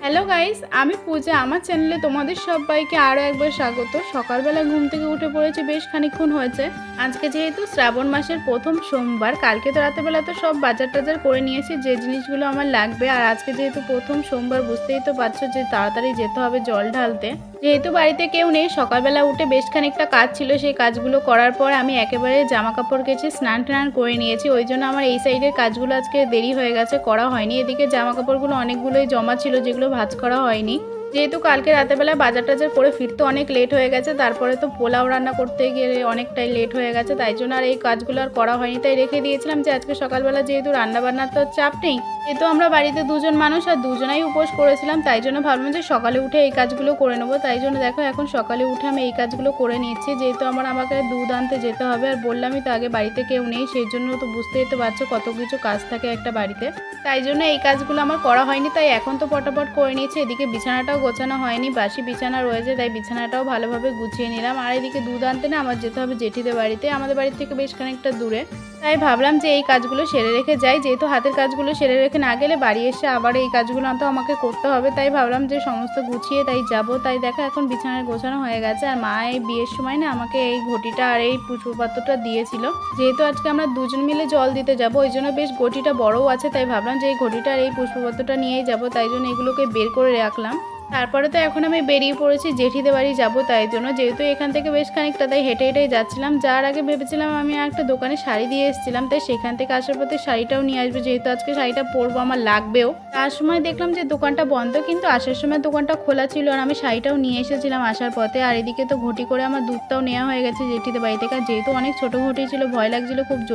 Hello guys, আমি পূজা। আমার চ্যানেলে তোমাদের সবাইকে আরও একবার স্বাগত। সকালবেলা ঘুম থেকে উঠে পড়েছি, বেশ খানিকক্ষণ হয়েছে। আজকে যেহেতু শ্রাবণ মাসের প্রথম সোমবার, কালকে তো রাতেবেলা তো সব বাজার টাজার করে নিয়েছি যে জিনিসগুলো আমার লাগবে। আর আজকে যেহেতু প্রথম সোমবার, বুঝতেই তো পারছো যে তাড়াতাড়ি যেতে হবে জল ঢালতে। যেহেতু বাড়িতে কেউ নেই, সকালবেলা উঠে বেশ খানিকটা কাজ ছিল, সেই কাজগুলো করার পর আমি একেবারে জামা কাপড় কেচে স্নান টান করে নিয়েছি। ওই জন্য আমার এই সাইডের কাজগুলো আজকে দেরি হয়ে গেছে, করা হয়নি। এদিকে জামা কাপড়গুলো অনেকগুলোই জমা ছিল, যেগুলো ভাঁজ করা হয়নি। যেহেতু কালকে রাতেবেলা বাজার টাজার করে ফিরতে অনেক লেট হয়ে গেছে, তারপরে তো পোলাও রান্না করতে গেলে অনেকটাই লেট হয়ে গেছে, তাই জন্য আর এই কাজগুলো আর করা হয়নি। তাই রেখে দিয়েছিলাম যে আজকে সকালবেলা যেহেতু রান্নাবান্নার তো চাপ নেই, যেহেতু আমরা বাড়িতে দুজন মানুষ আর দুজনাই উপোস করেছিলাম, তাই জন্য ভাবলাম যে সকালে উঠে এই কাজগুলো করে নেবো। তাই জন্য দেখো এখন সকালে উঠে আমি এই কাজগুলো করে নিচ্ছি। যেহেতু আমাকে দুধ আনতে যেতে হবে, আর বললামই তো আগে বাড়িতে কেউ নেই, সেই জন্য তো বুঝতেই তো পারছো কত কিছু কাজ থাকে একটা বাড়িতে। তাই জন্য এই কাজগুলো আমার করা হয়নি, তাই এখন তো পটাপট করে নিয়েছি। এদিকে বিছানাটাও গোছানো হয়নি, বাসি বিছানা রয়েছে, তাই বিছানাটাও ভালোভাবে গুছিয়ে নিলাম। আর এদিকে দুধ আনতে না আমার যেতে হবে জেঠিদের বাড়িতে, আমাদের বাড়ি থেকে বেশ খানিকটা দূরে। তাই ভাবলাম যে এই কাজগুলো সেরে রেখে যাই, যেহেতু হাতের কাজগুলো সেরে রেখে না গেলে বাড়ি এসে আবার এই কাজগুলো তো আমাকে করতে হবে। তাই ভাবলাম যে সমস্ত গুছিয়ে তাই যাব। তাই দেখো এখন বিছানায় গোছানো হয়ে গেছে। আর মা এই বিয়ের সময় না আমাকে এই ঘটিটা আর এই পুষ্পপাত্রটা দিয়েছিল। যেহেতু আজকে আমরা দুজন মিলে জল দিতে যাব, ওই জন্য বেশ ঘটিটা বড়ও আছে, তাই ভাবলাম যে এই ঘটিটা আর এই পুষ্পপাত্রটা নিয়েই যাব। তাই জন্য এগুলোকে বের করে রাখলাম। তারপরে তো এখন আমি বেরিয়ে পড়েছি জেঠিদের বাড়ি যাব। তাই জন্য যেহেতু এখান থেকে বেশ খানিকটা, তাই হেঁটে হেঁটেই যাচ্ছিলাম। যার আগে ভেবেছিলাম আমি একটা দোকানে শাড়ি দিয়ে এসেছিলাম, তাই সেখান থেকে আসার পথে শাড়িটাও নিয়ে আসবো, যেহেতু আজকে শাড়িটা পরবো, আমার লাগবেও। তার সময় দেখলাম যে দোকানটা বন্ধ, কিন্তু আসার সময় দোকানটা খোলা ছিল। আর আমি শাড়িটাও নিয়ে এসেছিলাম আসার পথে। আর এদিকে তো ঘটি করে আমার দুধটাও নেওয়া হয়ে গেছে জেঠিদের বাড়ি থেকে। আর যেহেতু অনেক ছোট ঘটি ছিল, ভয় লাগছিল খুব জোর